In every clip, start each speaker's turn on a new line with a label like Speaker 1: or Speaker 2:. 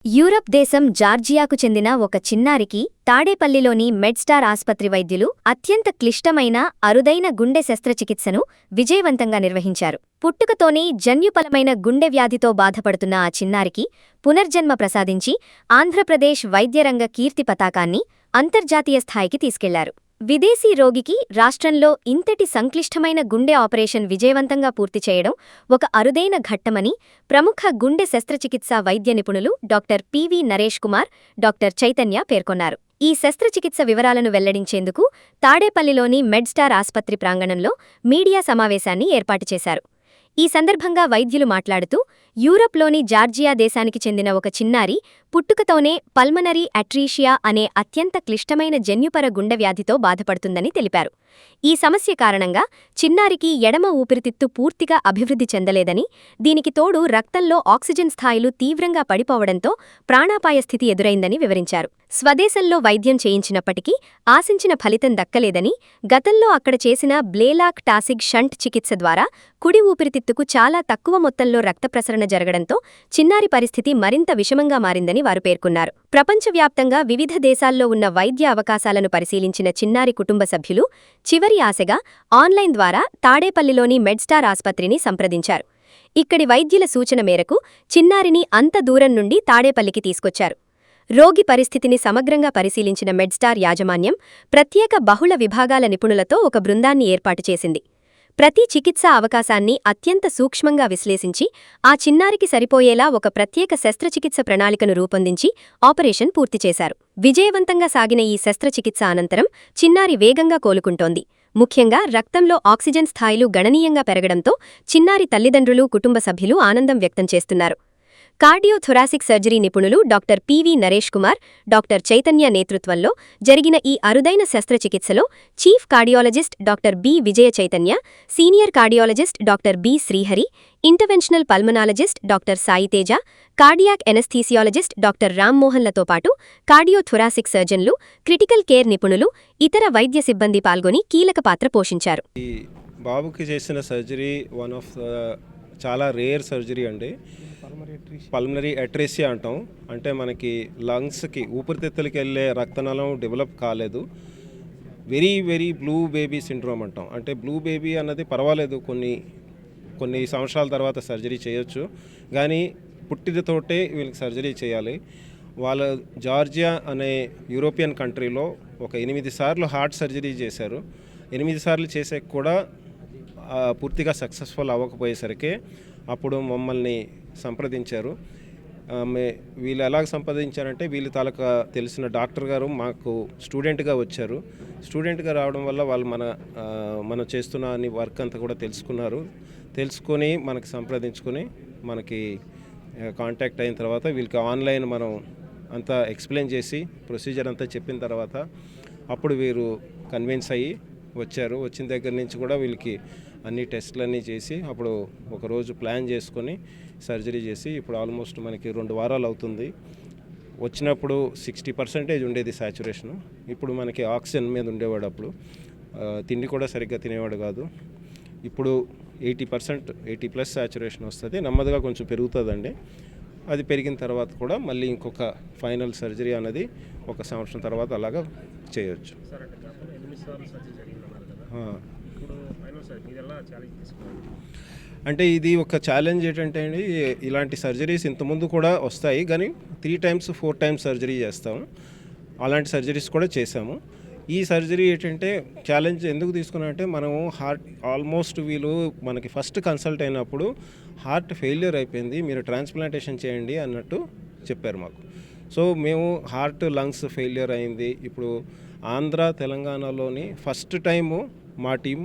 Speaker 1: Europe దేశం జార్జియాకు చెందిన ఒక చిన్నారికి తాడేపల్లిలోని మెడ్స్టార్ ఆస్పత్రి వైద్యులు అత్యంత క్లిష్టమైన అరుదైన గుండె శస్త్రచికిత్సను విజయవంతంగా నిర్వహించారు. పుట్టుకతోనే జన్యుపలమైన గుండె వ్యాధితో బాధపడుతున్న ఆ చిన్నారికి పునర్జన్మ ప్రసాదించి ఆంధ్రప్రదేశ్ వైద్యరంగ కీర్తి పతాకాన్ని అంతర్జాతీయ స్థాయికి తీసుకెళ్లారు. విదేశీ రోగికి రాష్ట్రంలో ఇంతటి సంక్లిష్టమైన గుండె ఆపరేషన్ విజయవంతంగా పూర్తి చేయడం ఒక అరుదైన ఘట్టమని ప్రముఖ గుండె శస్త్రచికిత్సా వైద్య నిపుణులు doctor PV Naresh Kumar, doctor Chaitanya పేర్కొన్నారు. ఈ శస్త్రచికిత్స వివరాలను వెల్లడించేందుకు తాడేపల్లిలోని మెడ్స్టార్ ఆస్పత్రి ప్రాంగణంలో మీడియా సమావేశాన్ని ఏర్పాటు చేశారు. ఈ సందర్భంగా వైద్యులు మాట్లాడుతూ, యూరప్లోని జార్జియా దేశానికి చెందిన ఒక చిన్నారి పుట్టుకతోనే పల్మనరీ అట్రీషియా అనే అత్యంత క్లిష్టమైన జన్యుపర గుండె వ్యాధితో బాధపడుతుందని తెలిపారు. ఈ సమస్య కారణంగా చిన్నారికి ఎడమ ఊపిరితిత్తు పూర్తిగా అభివృద్ధి చెందలేదని, దీనికి తోడు రక్తంలో ఆక్సిజన్ స్థాయిలు తీవ్రంగా పడిపోవడంతో ప్రాణాపాయ స్థితి ఎదురైందని వివరించారు. స్వదేశంలో వైద్యం చేయించినప్పటికీ ఆశించిన ఫలితం దక్కలేదని, గతంలో అక్కడ చేసిన బ్లేలాక్ టాసిగ్ షంట్ చికిత్స ద్వారా కుడి ఊపిరితిత్తుకు చాలా తక్కువ మొత్తంలో రక్త ప్రసరణ జరగడంతో చిన్నారి పరిస్థితి మరింత విషమంగా మారిందని వారు పేర్కొన్నారు. ప్రపంచవ్యాప్తంగా వివిధ దేశాల్లో ఉన్న వైద్య అవకాశాలను పరిశీలించిన చిన్నారి కుటుంబ సభ్యులు చివరి ఆశగా ఆన్లైన్ ద్వారా తాడేపల్లిలోని మెడ్స్టార్ ఆస్పత్రిని సంప్రదించారు. ఇక్కడి వైద్యుల సూచన మేరకు చిన్నారిని అంత దూరం నుండి తాడేపల్లికి తీసుకొచ్చారు. రోగి పరిస్థితిని సమగ్రంగా పరిశీలించిన మెడ్స్టార్ యాజమాన్యం ప్రత్యేక బహుళ విభాగాల నిపుణులతో ఒక బృందాన్ని ఏర్పాటు చేసింది. ప్రతి చికిత్సా అవకాశాన్ని అత్యంత సూక్ష్మంగా విశ్లేషించి ఆ చిన్నారికి సరిపోయేలా ఒక ప్రత్యేక శస్త్రచికిత్స ప్రణాళికను రూపొందించి ఆపరేషన్ పూర్తి చేశారు. విజయవంతంగా సాగిన ఈ శస్త్రచికిత్స అనంతరం చిన్నారి వేగంగా కోలుకుంటోంది. ముఖ్యంగా రక్తంలో ఆక్సిజన్ స్థాయిలు గణనీయంగా పెరగడంతో చిన్నారి తల్లిదండ్రులు, కుటుంబ సభ్యులు ఆనందం వ్యక్తం చేస్తున్నారు. కార్డియోథొరాసిక్ సర్జరీ నిపుణులు doctor PV Naresh Kumar, doctor Chaitanya నేతృత్వంలో జరిగిన ఈ అరుదైన శస్త్రచికిత్సలో chief cardiologist doctor B Vijaya Chaitanya, senior cardiologist doctor B Srihari, interventional pulmonologist doctor Saiteja, cardiac anaesthesiologist doctor రామ్మోహన్లతో పాటు కార్డియోథొరాసిక్ సర్జన్లు, క్రిటికల్ కేర్ నిపుణులు, ఇతర వైద్య సిబ్బంది పాల్గొని కీలక పాత్ర పోషించారు.
Speaker 2: బాబుకి చేసిన సర్జరీ వన్ ఆఫ్ చాలా రేర్ సర్జరీ అండి. పల్మనరీ అట్రీషియా అంటాం. అంటే మనకి లంగ్స్కి, ఊపిరితిత్తులకి వెళ్ళే రక్తనాళం డెవలప్ కాలేదు. Very very blue baby syndrome అంటాం. అంటే బ్లూ బేబీ అన్నది పర్వాలేదు, కొన్ని సంవత్సరాల తర్వాత సర్జరీ చేయొచ్చు, కానీ పుట్టినతోటే వీళ్ళకి సర్జరీ చేయాలి. వాళ్ళ జార్జియా అనే యూరోపియన్ కంట్రీలో ఒక 8 సార్లు హార్ట్ సర్జరీ చేశారు. 8 సార్లు చేసే కూడా పూర్తిగా సక్సెస్ఫుల్ అవ్వకపోయేసరికి అప్పుడు మమ్మల్ని సంప్రదించారు. వీళ్ళు ఎలాగ సంప్రదించారంటే, వీళ్ళు తాలూకా తెలిసిన డాక్టర్ గారు మాకు స్టూడెంట్గా వచ్చారు. స్టూడెంట్గా రావడం వల్ల వాళ్ళు మనం చేస్తున్న అన్ని వర్క్ అంతా కూడా తెలుసుకొని మనకి సంప్రదించుకొని మనకి కాంటాక్ట్ అయిన తర్వాత వీళ్ళకి ఆన్లైన్ మనం అంతా ఎక్స్ప్లెయిన్ చేసి ప్రొసీజర్ అంతా చెప్పిన తర్వాత అప్పుడు వీరు కన్విన్స్ అయ్యి వచ్చారు. వచ్చిన దగ్గర నుంచి కూడా వీళ్ళకి అన్ని టెస్టులన్నీ చేసి అప్పుడు ఒకరోజు ప్లాన్ చేసుకొని సర్జరీ చేసి ఇప్పుడు ఆల్మోస్ట్ మనకి 2 వారాలు అవుతుంది. వచ్చినప్పుడు 60% ఉండేది సాచురేషను. ఇప్పుడు మనకి ఆక్సిజన్ మీద ఉండేవాడు. అప్పుడు తిండి కూడా సరిగ్గా తినేవాడు కాదు. ఇప్పుడు 80+ సాచురేషన్ వస్తుంది. నెమ్మదిగా కొంచెం పెరుగుతుందండి. అది పెరిగిన తర్వాత కూడా మళ్ళీ ఇంకొక ఫైనల్ సర్జరీ అనేది 1 సంవత్సరం తర్వాత అలాగా చేయొచ్చు. అంటే ఇది ఒక ఛాలెంజ్ ఏంటంటే అండి, ఇలాంటి సర్జరీస్ ఇంతకుముందు కూడా వస్తాయి, కానీ 3 times 4 times సర్జరీ చేస్తాము. అలాంటి సర్జరీస్ కూడా చేసాము. ఈ సర్జరీ ఏంటంటే ఛాలెంజ్ ఎందుకు తీసుకున్నామంటే, మనము హార్ట్ ఆల్మోస్ట్ వీళ్ళు మనకి ఫస్ట్ కన్సల్ట్ అయినప్పుడు హార్ట్ ఫెయిల్యూర్ అయిపోయింది, మీరు ట్రాన్స్ప్లాంటేషన్ చేయండి అన్నట్టు చెప్పారు మాకు. సో మేము హార్ట్ లంగ్స్ ఫెయిల్యూర్ అయింది. ఇప్పుడు ఆంధ్ర, తెలంగాణలోని ఫస్ట్ టైము మా team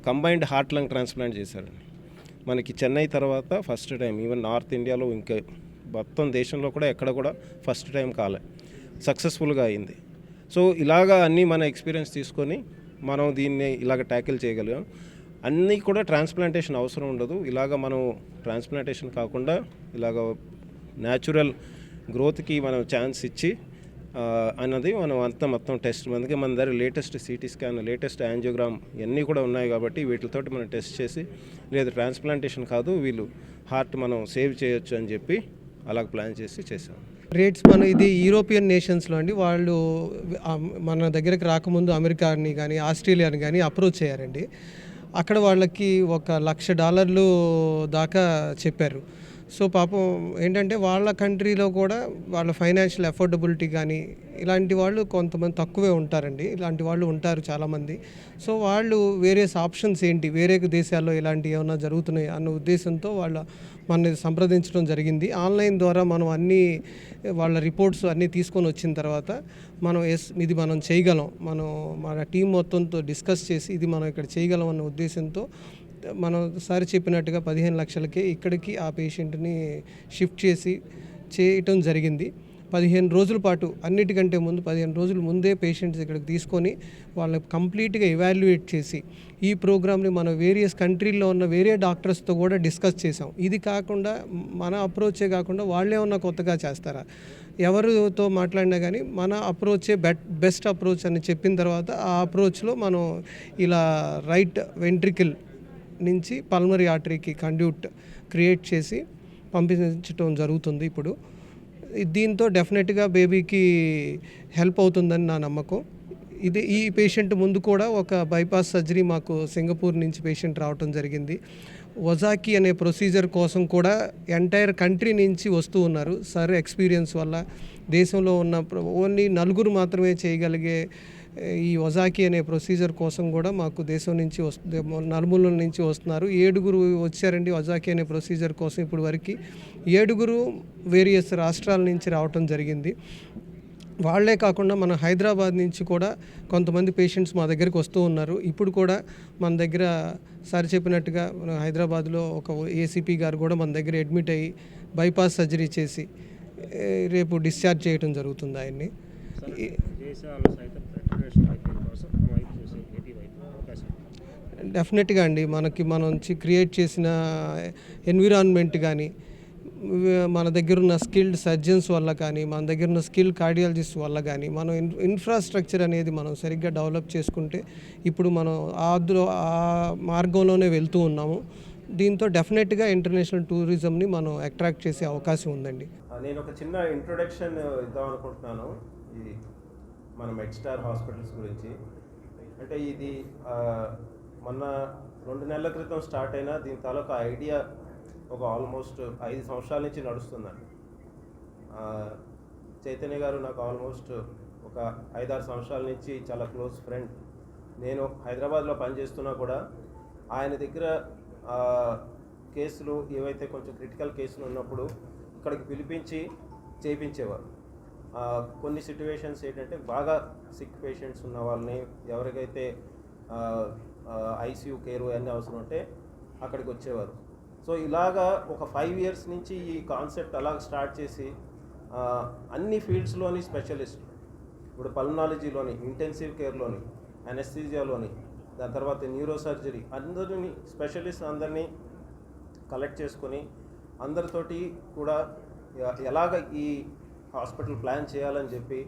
Speaker 2: combined heart lung transplant చేశారండి. మనకి చెన్నై తర్వాత ఫస్ట్ టైం. ఈవెన్ నార్త్ ఇండియాలో ఇంకా మొత్తం దేశంలో కూడా ఎక్కడ కూడా ఫస్ట్ టైం కాలే, సక్సెస్ఫుల్గా అయింది. సో ఇలాగా అన్నీ మన ఎక్స్పీరియన్స్ తీసుకొని మనం దీన్ని ఇలాగ ట్యాకిల్ చేయగలిగాం. అన్నీ కూడా ట్రాన్స్ప్లాంటేషన్ అవసరం ఉండదు. ఇలాగ మనం ట్రాన్స్ప్లాంటేషన్ కాకుండా ఇలాగ న్యాచురల్ గ్రోత్కి మనం ఛాన్స్ ఇచ్చి అన్నది మనం మొత్తం టెస్ట్ మన దగ్గర latest CT scan, latest angiogram ఇవన్నీ కూడా ఉన్నాయి కాబట్టి వీటితోటి మనం టెస్ట్ చేసి లేదు ట్రాన్స్ప్లాంటేషన్ కాదు, వీళ్ళు హార్ట్ మనం సేవ్ చేయొచ్చు అని చెప్పి అలాగ ప్లాన్ చేసి చేసాం.
Speaker 3: రేట్స్ ఇది యూరోపియన్ నేషన్స్లో అండి. వాళ్ళు మన దగ్గరికి రాకముందు అమెరికాని కానీ ఆస్ట్రేలియాని కానీ అప్రోచ్ అయ్యారండి. అక్కడ వాళ్ళకి $1,00,000 దాకా చెప్పారు. సో పాపం ఏంటంటే వాళ్ళ కంట్రీలో కూడా వాళ్ళ ఫైనాన్షియల్ అఫోర్డబిలిటీ కానీ ఇలాంటి వాళ్ళు కొంతమంది తక్కువే ఉంటారండి. ఇలాంటి వాళ్ళు ఉంటారు చాలామంది. సో వాళ్ళు వేరియస్ ఆప్షన్స్ ఏంటి, వేరే దేశాల్లో ఇలాంటివి ఏమైనా జరుగుతున్నాయి అన్న ఉద్దేశంతో మనని సంప్రదించడం జరిగింది. ఆన్లైన్ ద్వారా మనం అన్నీ వాళ్ళ రిపోర్ట్స్ అన్నీ తీసుకొని వచ్చిన తర్వాత ఇది మనం చేయగలం, మన టీం మొత్తంతో డిస్కస్ చేసి ఇది మనం ఇక్కడ చేయగలం అన్న ఉద్దేశంతో మనం సార్ చెప్పినట్టుగా 15 లక్షలకే ఇక్కడికి ఆ పేషెంట్ని షిఫ్ట్ చేయటం జరిగింది. 15 రోజుల పాటు, అన్నిటికంటే ముందు 15 రోజుల ముందే పేషెంట్స్ ఇక్కడికి తీసుకొని వాళ్ళని కంప్లీట్గా ఎవాల్యుయేట్ చేసి ఈ ప్రోగ్రామ్ని మనం వేరియస్ కంట్రీల్లో ఉన్న వేరే డాక్టర్స్తో కూడా డిస్కస్ చేసాం. ఇది కాకుండా మన అప్రోచే కాకుండా వాళ్ళే ఉన్న కొత్తగా చేస్తారా, ఎవరితో మాట్లాడినా కానీ మన అప్రోచే బెస్ట్ అప్రోచ్ అని చెప్పిన తర్వాత ఆ అప్రోచ్లో మనం ఇలా రైట్ వెంట్రికల్ నుంచి పల్మరీ ఆర్టరీకి కండ్యూట్ క్రియేట్ చేసి పంపించడం జరుగుతుంది ఇప్పుడు. దీంతో డెఫినెట్గా బేబీకి హెల్ప్ అవుతుందని నా నమ్మకం. ఈ పేషెంట్ ముందు కూడా ఒక బైపాస్ సర్జరీ మాకు సింగపూర్ నుంచి పేషెంట్ రావటం జరిగింది. వజాకి అనే ప్రొసీజర్ కోసం కూడా ఎంటైర్ కంట్రీ నుంచి వస్తూ ఉన్నారు. సార్ ఎక్స్పీరియన్స్ వల్ల దేశంలో ఉన్న ఓన్లీ 4 మాత్రమే చేయగలిగే ఈ వజాకి అనే ప్రొసీజర్ కోసం కూడా మాకు దేశం నుంచి నలుమూలల నుంచి వస్తున్నారు. 7 వచ్చారండి వజాకి అనే ప్రొసీజర్ కోసం. ఇప్పుడు వరకు 7 వేరియస్ రాష్ట్రాల నుంచి రావటం జరిగింది. వాళ్ళే కాకుండా మన హైదరాబాద్ నుంచి కూడా కొంతమంది పేషెంట్స్ మా దగ్గరికి వస్తూ ఉన్నారు. ఇప్పుడు కూడా మన దగ్గర సార్ చెప్పినట్టుగా మన హైదరాబాద్లో ఒక ఏసీపీ గారు కూడా మన దగ్గర అడ్మిట్ అయ్యి బైపాస్ సర్జరీ చేసి రేపు డిశ్చార్జ్ చేయడం జరుగుతుంది ఆయన్ని. డెఫినెట్గా అండి మనం క్రియేట్ చేసిన ఎన్విరాన్మెంట్ కానీ, మన దగ్గర ఉన్న స్కిల్డ్ సర్జన్స్ వల్ల కానీ, మన దగ్గర ఉన్న స్కిల్డ్ కార్డియాలజిస్ట్ వల్ల కానీ, మనం ఇన్ఫ్రాస్ట్రక్చర్ అనేది మనం సరిగ్గా డెవలప్ చేసుకుంటే ఇప్పుడు మనం ఆ మార్గంలోనే వెళ్తూ ఉన్నాము. దీంతో డెఫినెట్గా ఇంటర్నేషనల్ టూరిజంని మనం అట్రాక్ట్ చేసే అవకాశం ఉందండి.
Speaker 2: నేను ఒక చిన్న ఇంట్రొడక్షన్ ఇద్దాం అనుకుంటున్నాను ఈ మన మెడ్స్టార్ హాస్పిటల్స్ గురించి. అంటే ఇది మొన్న 2 నెలల క్రితం స్టార్ట్ అయిన దీని తాలూకా ఐడియా ఒక ఆల్మోస్ట్ 5 సంవత్సరాల నుంచి నడుస్తుందండి. చైతన్య గారు నాకు ఆల్మోస్ట్ ఒక 5-6 సంవత్సరాల నుంచి చాలా క్లోజ్ ఫ్రెండ్. నేను హైదరాబాద్లో పనిచేస్తున్నా కూడా ఆయన దగ్గర కేసులు ఏవైతే కొంచెం క్రిటికల్ కేసులు ఉన్నప్పుడు ఇక్కడికి పిలిపించి చేయించేవారు. కొన్ని సిట్యువేషన్స్ ఏంటంటే బాగా సిక్ పేషెంట్స్ ఉన్న వాళ్ళని, ఎవరికైతే ఐసీయూ కేర్ అన్నీ అవసరం ఉంటే అక్కడికి వచ్చేవారు. సో ఇలాగా ఒక 5 years నుంచి ఈ కాన్సెప్ట్ అలాగ స్టార్ట్ చేసి అన్ని ఫీల్డ్స్లోని స్పెషలిస్టులు, ఇప్పుడు పల్మనాలజీలోని, ఇంటెన్సివ్ కేర్లోని, అనెస్థీజియాలోని, దాని తర్వాత న్యూరో సర్జరీ, అందరినీ స్పెషలిస్ట్ అందరినీ కలెక్ట్ చేసుకొని అందరితోటి కూడా ఎలాగ ఈ హాస్పిటల్ ప్లాన్ చేయాలని చెప్పి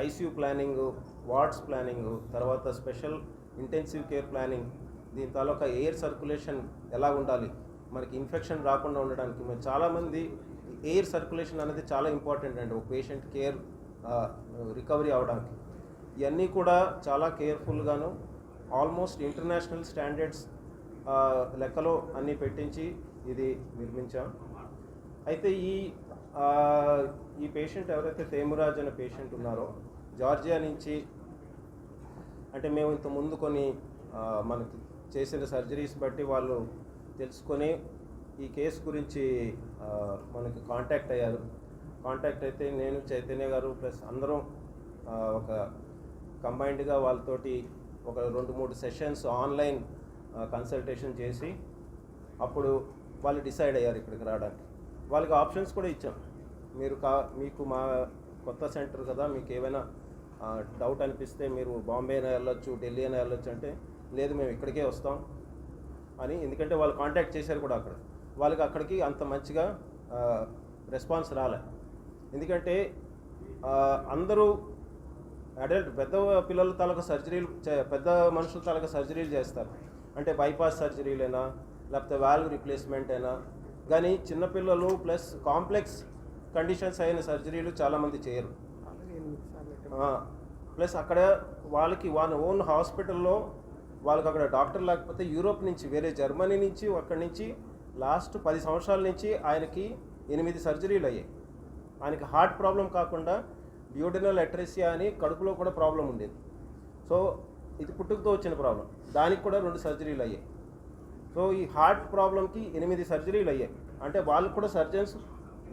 Speaker 2: ఐసీయూ ప్లానింగు, వార్డ్స్ ప్లానింగు, తర్వాత స్పెషల్ ఇంటెన్సివ్ కేర్ ప్లానింగ్, దీని తాలూకా ఎయిర్ సర్క్యులేషన్ ఎలా ఉండాలి, మనకి ఇన్ఫెక్షన్ రాకుండా ఉండడానికి. మరి చాలామంది ఎయిర్ సర్క్యులేషన్ అనేది చాలా ఇంపార్టెంట్ అండి ఒక పేషెంట్ కేర్ రికవరీ అవడానికి. ఇవన్నీ కూడా చాలా కేర్ఫుల్గాను ఆల్మోస్ట్ ఇంటర్నేషనల్ స్టాండర్డ్స్ లెక్కలో అన్నీ పెట్టించి ఇది నిర్మించాం. అయితే ఈ పేషెంట్ ఎవరైతే తేమురాజ్ అనే పేషెంట్ ఉన్నారో జార్జియా నుంచి, అంటే మేము ఇంతకుముందు కొన్ని మనకి చేసిన సర్జరీస్ బట్టి వాళ్ళు తెలుసుకొని ఈ కేసు గురించి మనకి కాంటాక్ట్ అయ్యారు. కాంటాక్ట్ అయితే నేను, చైతన్య గారు ప్లస్ అందరం ఒక కంబైన్డ్గా వాళ్ళతోటి ఒక 2-3 సెషన్స్ ఆన్లైన్ కన్సల్టేషన్ చేసి అప్పుడు వాళ్ళు డిసైడ్ అయ్యారు ఇక్కడికి రావడానికి. వాళ్ళకి ఆప్షన్స్ కూడా ఇచ్చాం. మీకు మా కొత్త సెంటర్ కదా, మీకు ఏమైనా డౌట్ అనిపిస్తే మీరు బాంబే అయినా వెళ్ళొచ్చు, ఢిల్లీ అయినా వెళ్ళొచ్చు అంటే, లేదు మేము ఇక్కడికే వస్తాం అని. ఎందుకంటే వాళ్ళు కాంటాక్ట్ చేశారు కూడా అక్కడ. వాళ్ళకి అక్కడికి అంత మంచిగా రెస్పాన్స్ రాలే. ఎందుకంటే అందరూ అడల్ట్ పెద్ద పిల్లల తాలూకా సర్జరీలు, పెద్ద మనుషుల తాలూకా సర్జరీలు చేస్తారు. అంటే బైపాస్ సర్జరీలైనా, లేకపోతే వాల్వ్ రిప్లేస్మెంట్ అయినా, కానీ చిన్నపిల్లలు ప్లస్ కాంప్లెక్స్ కండిషన్స్ అయిన సర్జరీలు చాలామంది చేయరు. ప్లస్ అక్కడ వాళ్ళకి వాళ్ళ ఓన్ హాస్పిటల్లో వాళ్ళకి అక్కడ డాక్టర్ లేకపోతే యూరోప్ నుంచి వేరే జర్మనీ నుంచి అక్కడి నుంచి లాస్ట్ 10 సంవత్సరాల నుంచి ఆయనకి 8 సర్జరీలు అయ్యాయి. ఆయనకి హార్ట్ ప్రాబ్లం కాకుండా డ్యూడెనల్ అట్రెసియా అని కడుపులో కూడా ప్రాబ్లం ఉండేది. సో ఇది పుట్టుకతో వచ్చిన ప్రాబ్లం, దానికి కూడా 2 సర్జరీలు అయ్యాయి. సో ఈ హార్ట్ ప్రాబ్లంకి 8 సర్జరీలు అయ్యాయి. అంటే వాళ్ళు కూడా సర్జన్స్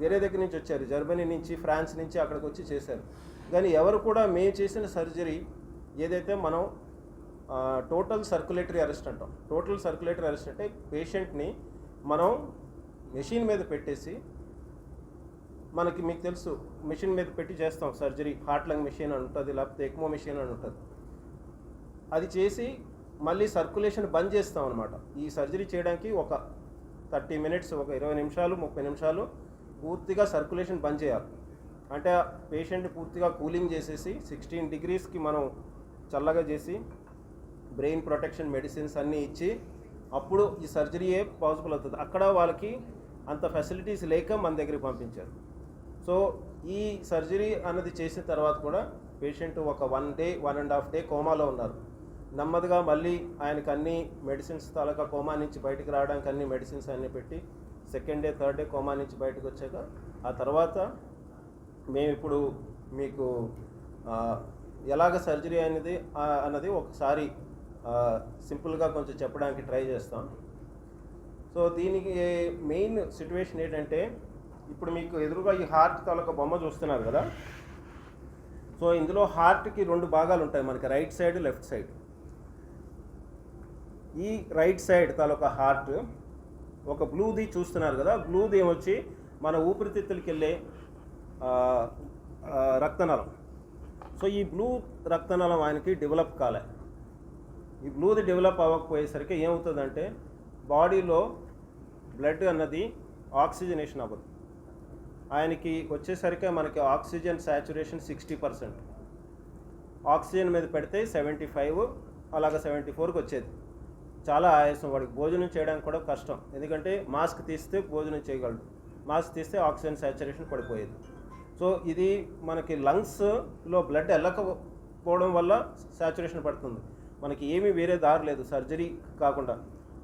Speaker 2: వేరే దగ్గర నుంచి వచ్చారు, జర్మనీ నుంచి ఫ్రాన్స్ నుంచి అక్కడికి వచ్చి చేశారు. కానీ ఎవరు కూడా మేము చేసిన సర్జరీ ఏదైతే మనం టోటల్ సర్క్యులేటరీ అరెస్ట్ అంటాం. టోటల్ సర్క్యులేటరీ అరెస్ట్ అంటే పేషెంట్ని మనం మెషిన్ మీద పెట్టేసి, మనకి మీకు తెలుసు మెషిన్ మీద పెట్టి చేస్తాం సర్జరీ, హార్ట్ లంగ్ మెషిన్ అని ఉంటుంది, లేకపోతే ఎక్మో మెషిన్ అని ఉంటుంది. అది చేసి మళ్ళీ సర్క్యులేషన్ బంద్ చేస్తాం అనమాట. ఈ సర్జరీ చేయడానికి ఒక 30 మినిట్స్, ఒక 20 నిమిషాలు 30 నిమిషాలు పూర్తిగా సర్క్యులేషన్ బంద్ చేయాలి. అంటే పేషెంట్ పూర్తిగా కూలింగ్ చేసేసి 16 డిగ్రీస్కి మనం చల్లగా చేసి బ్రెయిన్ ప్రొటెక్షన్ మెడిసిన్స్ అన్నీ ఇచ్చి అప్పుడు ఈ సర్జరీయే పాసిబుల్ అవుతుంది. అక్కడ వాళ్ళకి అంత ఫెసిలిటీస్ లేక మన దగ్గరికి పంపించారు. సో ఈ సర్జరీ అన్నది చేసిన తర్వాత కూడా పేషెంట్ ఒక 1 డే 1.5 డే కోమాలో ఉన్నారు. నెమ్మదిగా మళ్ళీ ఆయనకు అన్ని మెడిసిన్స్ తాలూకా కోమా నుంచి బయటకు రావడానికి అన్ని మెడిసిన్స్ అన్నీ పెట్టి 2nd day 3rd day coma నుంచి బయటకు వచ్చాక ఆ తర్వాత మేము ఇప్పుడు మీకు ఎలాగ సర్జరీ అన్నది ఒకసారి సింపుల్గా కొంచెం చెప్పడానికి ట్రై చేస్తాం. సో దీనికి మెయిన్ సిచ్యువేషన్ ఏంటంటే, ఇప్పుడు మీకు ఎదురుగా ఈ హార్ట్ తాలూకా బొమ్మ చూస్తున్నారు కదా. సో ఇందులో హార్ట్కి 2 భాగాలు ఉంటాయి మనకి, రైట్ సైడ్ లెఫ్ట్ సైడ్. ఈ రైట్ సైడ్ తాలూకా హార్ట్ ఒక బ్లూది చూస్తున్నారు కదా, బ్లూది ఏమొచ్చి మన ఊపిరితిత్తులకి వెళ్ళే రక్తనాళం. సో ఈ బ్లూ రక్తనాళం ఆయనకి డెవలప్ కాలే. ఈ బ్లూది డెవలప్ అవ్వకపోయేసరికి ఏమవుతుందంటే బాడీలో బ్లడ్ అన్నది ఆక్సిజనేషన్ అవ్వదు. ఆయనకి వచ్చేసరికి మనకి ఆక్సిజన్ సాచురేషన్ 60%, ఆక్సిజన్ మీద పెడితే 75, అలాగా 74కి వచ్చేది. చాలా ఆయాసం, వాడికి భోజనం చేయడానికి కూడా కష్టం, ఎందుకంటే మాస్క్ తీస్తే భోజనం చేయగలడు, మాస్క్ తీస్తే ఆక్సిజన్ సాచురేషన్ పడిపోయేది. సో ఇది మనకి లంగ్స్లో బ్లడ్ వెళ్ళకపోవడం వల్ల సాచురేషన్ పడుతుంది. మనకి ఏమీ వేరే దారి లేదు సర్జరీ కాకుండా.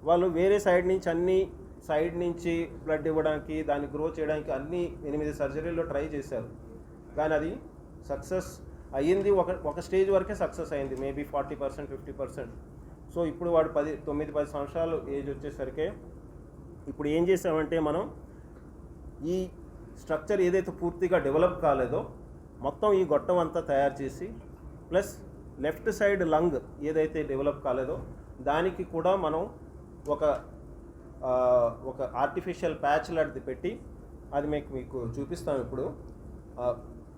Speaker 2: వాళ్ళు వేరే సైడ్ నుంచి అన్ని సైడ్ నుంచి బ్లడ్ ఇవ్వడానికి, దాన్ని గ్రో చేయడానికి అన్ని 8 సర్జరీలో ట్రై చేశారు. కానీ అది సక్సెస్ అయ్యింది, ఒక స్టేజ్ వరకే సక్సెస్ అయింది, మేబీ 40% 50%. సో ఇప్పుడు వాడు 9-10 సంవత్సరాలు ఏజ్ వచ్చేసరికి ఇప్పుడు ఏం చేసామంటే మనం ఈ స్ట్రక్చర్ ఏదైతే పూర్తిగా డెవలప్ కాలేదో మొత్తం ఈ గొట్టం అంతా తయారు చేసి, ప్లస్ లెఫ్ట్ సైడ్ లంగ్ ఏదైతే డెవలప్ కాలేదో దానికి కూడా మనం ఒక ఆర్టిఫిషియల్ ప్యాచ్ లాంటిది పెట్టి, అది మీకు చూపిస్తాం ఇప్పుడు.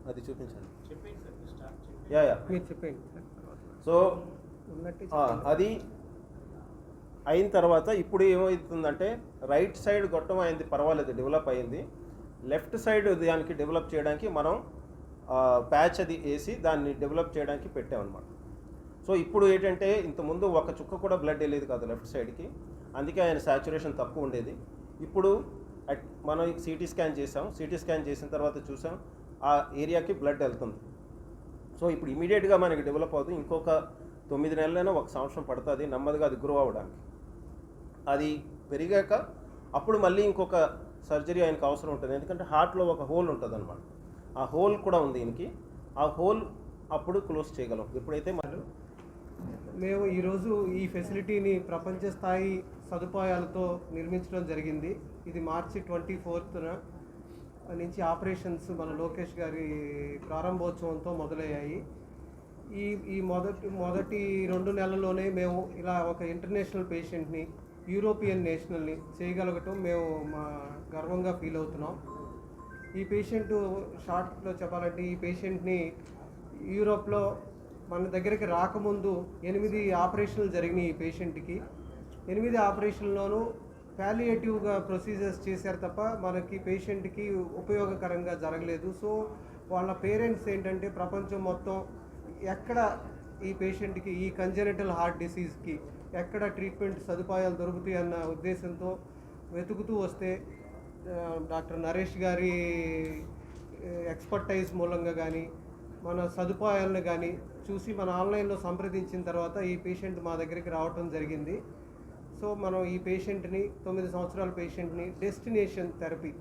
Speaker 2: అది చూపించండి. యా సో అది అయిన తర్వాత ఇప్పుడు ఏమవుతుందంటే రైట్ సైడ్ గొట్టం అయింది, పర్వాలేదు డెవలప్ అయింది. లెఫ్ట్ సైడ్ దానికి డెవలప్ చేయడానికి మనం ప్యాచ్ అది వేసి దాన్ని డెవలప్ చేయడానికి పెట్టామన్నమాట. సో ఇప్పుడు ఏంటంటే ఇంతకుముందు ఒక చుక్క కూడా బ్లడ్ వెళ్ళేది కాదు లెఫ్ట్ సైడ్కి, అందుకే ఆయన సాచురేషన్ తక్కువ ఉండేది. ఇప్పుడు మనం సిటీ స్కాన్ చేసాం, సిటీ స్కాన్ చేసిన తర్వాత చూసాం ఆ ఏరియాకి బ్లడ్ వెళ్తుంది. సో ఇప్పుడు ఇమీడియట్గా మనకి డెవలప్ అవుతుంది. ఇంకొక 9 నెలలైనా 1 సంవత్సరం పడుతుంది నెమ్మదిగా అది గ్రో అవ్వడానికి. అది పెరిగాక అప్పుడు మళ్ళీ ఇంకొక సర్జరీ ఆయనకు అవసరం ఉంటుంది, ఎందుకంటే హార్ట్లో ఒక హోల్ ఉంటుంది అనమాట. ఆ హోల్ కూడా ఉంది దీనికి, ఆ హోల్ అప్పుడు క్లోజ్ చేయగలం ఎప్పుడైతే
Speaker 3: మేము ఈరోజు ఈ ఫెసిలిటీని ప్రపంచ స్థాయి సదుపాయాలతో నిర్మించడం జరిగింది. ఇది మార్చి 24న నుంచి ఆపరేషన్స్ మన లోకేష్ గారి ప్రారంభోత్సవంతో మొదలయ్యాయి. ఈ మొదటి 2 నెలల్లోనే మేము ఇలా ఒక ఇంటర్నేషనల్ పేషెంట్ని, యూరోపియన్ నేషనల్ని చేయగలగటం మేము మా గర్వంగా ఫీల్ అవుతున్నాం. ఈ పేషెంట్ షార్ట్లో చెప్పాలంటే ఈ పేషెంట్ని యూరోప్లో మన దగ్గరికి రాకముందు 8 ఆపరేషన్లు జరిగినాయి. ఈ పేషెంట్కి 8 ఆపరేషన్లోనూ ప్యాలియేటివ్గా ప్రొసీజర్స్ చేశారు తప్ప మనకి పేషెంట్కి ఉపయోగకరంగా జరగలేదు. సో వాళ్ళ పేరెంట్స్ ఏంటంటే ప్రపంచం మొత్తం ఎక్కడ ఈ పేషెంట్కి, ఈ కంజెనిటల్ హార్ట్ డిసీజ్కి ఎక్కడ ట్రీట్మెంట్ సదుపాయాలు దొరుకుతాయి అన్న ఉద్దేశంతో వెతుకుతూ వస్తే డాక్టర్ నరేష్ గారి ఎక్స్పర్టైజ్ మూలంగా కానీ మన సదుపాయాలను కానీ చూసి మన ఆన్లైన్లో సంప్రదించిన తర్వాత ఈ పేషెంట్ మా దగ్గరికి రావటం జరిగింది. సో మనం ఈ పేషెంట్ని 9 సంవత్సరాల పేషెంట్ని డెస్టినేషన్ థెరపీ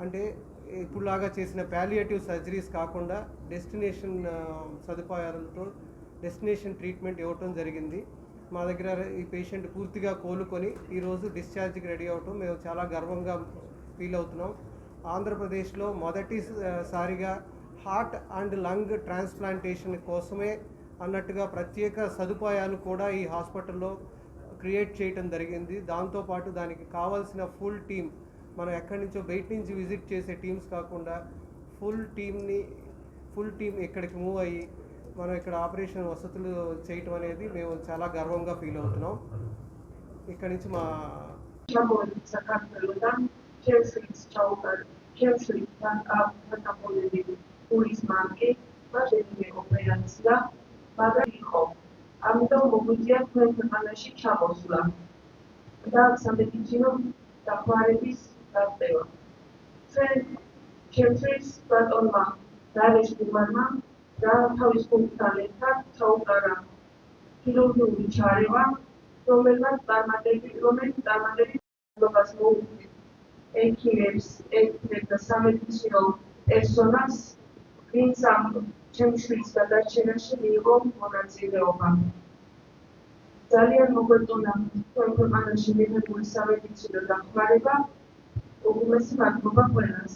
Speaker 3: అంటే ఇప్పుడులాగా చేసిన ప్యాలియేటివ్ సర్జరీస్ కాకుండా డెస్టినేషన్ సదుపాయాలతో డెస్టినేషన్ ట్రీట్మెంట్ ఇవ్వటం జరిగింది. మా దగ్గర ఈ పేషెంట్ పూర్తిగా కోలుకొని ఈరోజు డిశ్చార్జ్కి రెడీ అవటం మేము చాలా గర్వంగా ఫీల్ అవుతున్నాం. ఆంధ్రప్రదేశ్లో మొదటిసారిగా హార్ట్ అండ్ లంగ్ ట్రాన్స్ప్లాంటేషన్ కోసమే అన్నట్టుగా ప్రత్యేక సదుపాయాలు కూడా ఈ హాస్పిటల్లో క్రియేట్ చేయటం జరిగింది. దాంతోపాటు దానికి కావాల్సిన ఫుల్ టీమ్, మనం ఎక్కడి నుంచో బయట నుంచి విజిట్ చేసే టీమ్స్ కాకుండా ఫుల్ టీమ్ ఇక్కడికి మూవ్ అయ్యి మనం ఇక్కడ ఆపరేషన్ వసతులు చేయటం అనేది మేము చాలా గర్వంగా ఫీల్ అవుతున్నాం. ఇక్కడి నుంచి మా
Speaker 4: da თავის ფუნქციონალთან ჩაუტარა ქირურგიული ჩარევა, რომელმაც წარმატებას მოუწია ექიმებს და სამედიცინო პერსონალს, ვინც ამ ჩემშვილის გადარჩენაში მიიღო მონაწილეობა. ძალიან მოგვეწონა ქვეყანაში მიღებული სამედიცინო დახმარება. უღრმესი მადლობა ყველას.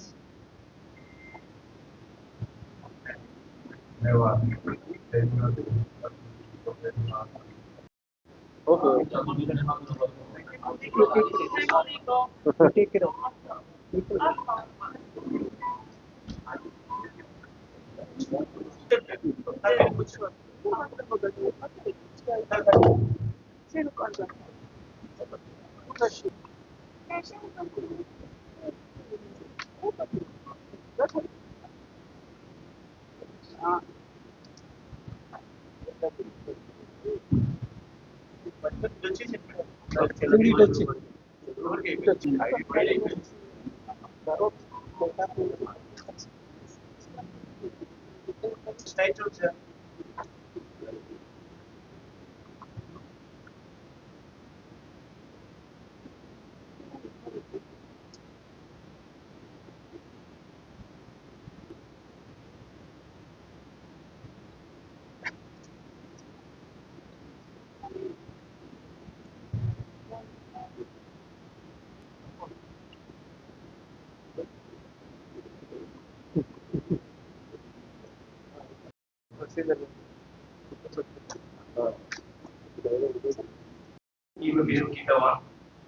Speaker 5: ఈమె పేరు గీతవా,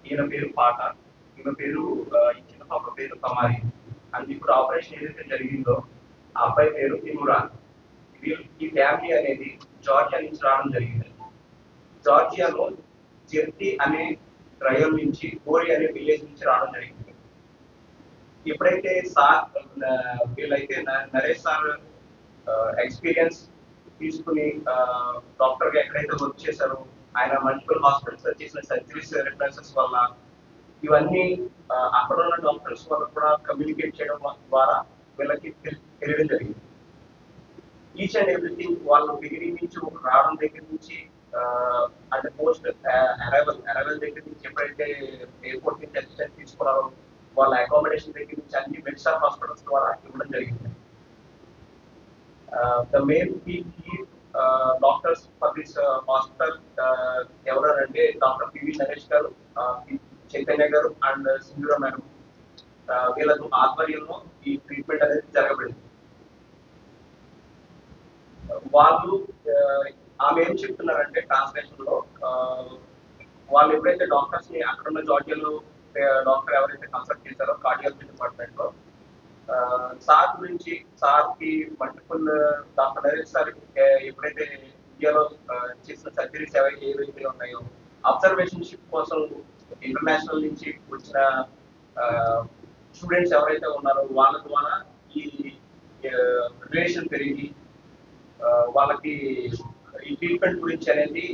Speaker 5: ఈయన పేరు పాట, ఈమె పేరు ఈ చిన్న పాప పేరు కమారి. అండ్ ఇప్పుడు ఆపరేషన్ ఏదైతే జరిగిందో ఆ అబ్బాయి పేరు ఇమ్రాన్. ఈ ఫ్యామిలీ అనేది జార్జియా నుంచి రావడం జరిగింది. జార్జియాలో జెర్తి అనే ట్రయల్ నుంచి కోరి అనే విలేజ్ నుంచి రావడం జరిగింది. ఎప్పుడైతే సార్ వీళ్ళైతే నరేష్ సార్ ఎక్స్పీరియన్స్ తీసుకుని డాక్టర్ గా ఎక్కడైతే వర్క్ చేశారో, ఆయన మల్టిపుల్ హాస్పిటల్స్ చేసిన సర్జరీస్ రిఫరెన్సెస్ వల్ల ఇవన్నీ అక్కడ ఉన్న డాక్టర్స్ వల్ల కూడా కమ్యూనికేట్ చేయడం ద్వారా వీళ్ళకి తెలియడం జరిగింది. ఈచ్ అండ్ ఎవ్రీథింగ్ వాళ్ళు బిగినింగ్ నుంచి రావడం దగ్గర నుంచి అంటే పోస్ట్ అరైవల్ దగ్గర నుంచి ఎప్పుడైతే ఎయిర్పోర్ట్ నుంచి అసిస్టెంట్ తీసుకున్నారో వాళ్ళ అకామిడేషన్ దగ్గర నుంచి అన్ని మెడిసిన్ హాస్పిటల్స్ ద్వారా ఇవ్వడం జరిగింది. The main key doctors for this hospital ఎవరంటే డాక్టర్ పివి నరేష్ గారు, చైతన్య గారు అండ్ సింధూర మేడం. వీళ్ళకు ఆధ్వర్యంలో ఈ ట్రీట్మెంట్ అనేది జరగబడింది. వాళ్ళు ఆమె ఏం చెప్తున్నారంటే ట్రాన్స్లేషన్ లో, వాళ్ళు ఎప్పుడైతే డాక్టర్స్ ని అక్కడ ఉన్న జార్జియాలో డాక్టర్ ఎవరైతే కన్సల్ట్ చేశారో కార్డియాలజీ డిపార్ట్మెంట్ లో సార్ గురించి, సార్ కి మల్టిపుల్ డాక్టర్ నరేష్ సార్ ఎప్పుడైతే ఇండియాలో చేసిన సర్జరీస్ ఏవైతే ఉన్నాయో అబ్జర్వేషన్ షిప్ కోసం ఇంటర్నేషనల్ నుంచి వచ్చిన స్టూడెంట్స్ ఎవరైతే ఉన్నారో వాళ్ళ ద్వారా ఈ రిలేషన్ పెరిగి వాళ్ళకి ఈ ట్రీట్మెంట్ గురించి అనేది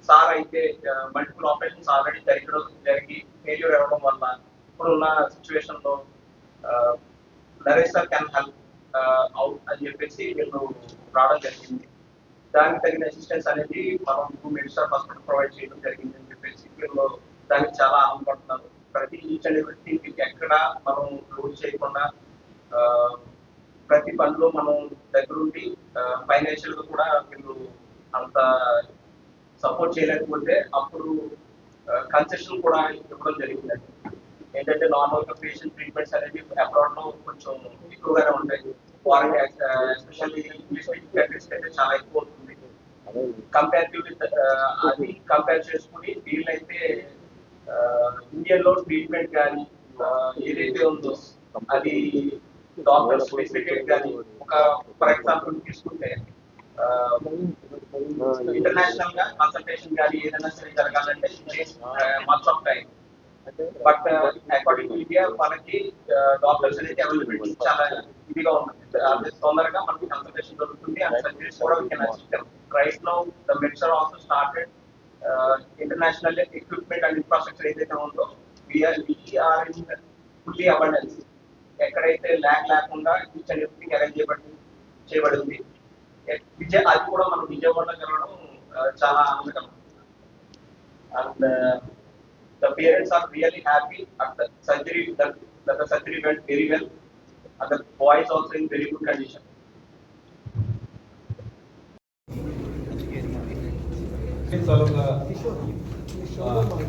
Speaker 5: సార్ అయితే మల్టిపుల్ ఆపరేషన్స్ ఆల్రెడీ జరిగి ఫెయిల్యూర్ అవ్వడం వల్ల ఇప్పుడున్న సిచ్యువేషన్లో Naresh sir can help out అని చెప్పేసి వీళ్ళు రావడం జరిగింది. దానికి తగిన అసిస్టెన్స్ అనేది మనం మెడిసిన్ హాస్పిటల్ ప్రొవైడ్ చేయడం జరిగింది అని చెప్పేసి వీళ్ళు దానికి చాలా ఆనందపడుతున్నారు. ప్రతి ఈచ్ అండ్ ఎవ్రీథింగ్ ఎక్కడ మనం లోడ్ చేయకుండా ప్రతి పనిలో మనం దగ్గరుండి ఫైనాన్షియల్ గా కూడా వీళ్ళు అంత సపోర్ట్ చేయలేకపోతే అప్పుడు కన్సెషన్ కూడా ఇవ్వడం జరిగిందండి. ఏంటంటే నార్మల్ గా పేషెంట్ ట్రీట్మెంట్స్ అనేవి అబ్రాడ్ లో కొంచెం ఎక్కువగానే ఉంటాయి. Foreign especially English speaking countries అయితే చాలా ఎక్కువ అవుతుంది. కంపారిటివ్ విత్ అది కంపేర్ చేసుకుని వీళ్ళైతే ఇండియన్ లో ట్రీట్మెంట్ కానీ ఏదైతే ఉందో అది డాక్టర్ స్పెసిఫిక్ కానీ ఒక ఫర్ ఎగ్జాంపుల్ తీసుకుంటే ఇంటర్నేషనల్ గా కన్సల్టేషన్ కానీ ఏదైనా సరే జరగాలంటే much of time. But according to India మనకి డాక్టర్స్ అనేది అవైలబిలిటీ చాలా ఇదిగా ఉంటుంది. అది తొందరగా మనకి కన్సల్టేషన్ దొరుకుతుంది అండ్ సర్జరీస్ కూడా we can assist. Right now the meds are also started international equipment and infrastructure ఏదైతే ఉందో వీఆర్ ఇన్ ఫుల్లీ అబండెన్స్. ఎక్కడైతే ల్యాక్ లేకుండా ఈచ్ అండ్ ఎవ్రీథింగ్ అరేంజ్ చేయబడింది. అది కూడా మనం విజయవాడలో జరగడం చాలా ఆనందకరం. And the parents are really happy at the surgery that the surgery went very well and the boy is also in very good condition.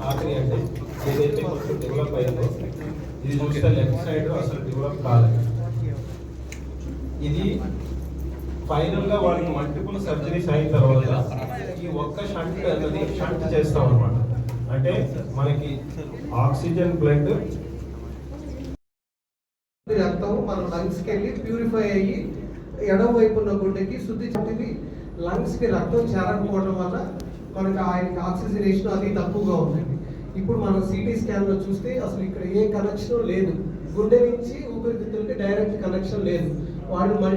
Speaker 2: Artery అంటే ఏదైతే కొంచెం డెవలప్ అయ్యిందో ఇది చూస్తే లెఫ్ట్ సైడ్ అసలు డెవలప్ కాలేదు. ఇది ఫైనల్ గా వాళ్ళకి మల్టిపుల్ సర్జరీస్ అయిన తర్వాత ఈ ఒక్క షంట్ అనేది షంట్ చేస్తాం అనమాట. అంటే మనకి ఆక్సిజన్ బ్లడ్
Speaker 3: రక్తం మన లంగ్స్ కి వెళ్ళి ప్యూరిఫై అయ్యి ఎడమ వైపు ఉన్న గుండెకి శుద్ధి చెంది లంగ్స్ కి రక్తం చేరకపోవడం వల్ల మనకి ఆయనకి ఆక్సిజనేషన్ అది తక్కువగా ఉంటుంది. ఇప్పుడు మనం సిటీ స్కాన్ లో చూస్తే అసలు ఇక్కడ ఏ కనెక్షన్ లేదు, గుండె నుంచి ఊపిరితిత్తులకి డైరెక్ట్ కనెక్షన్ లేదు. వాడు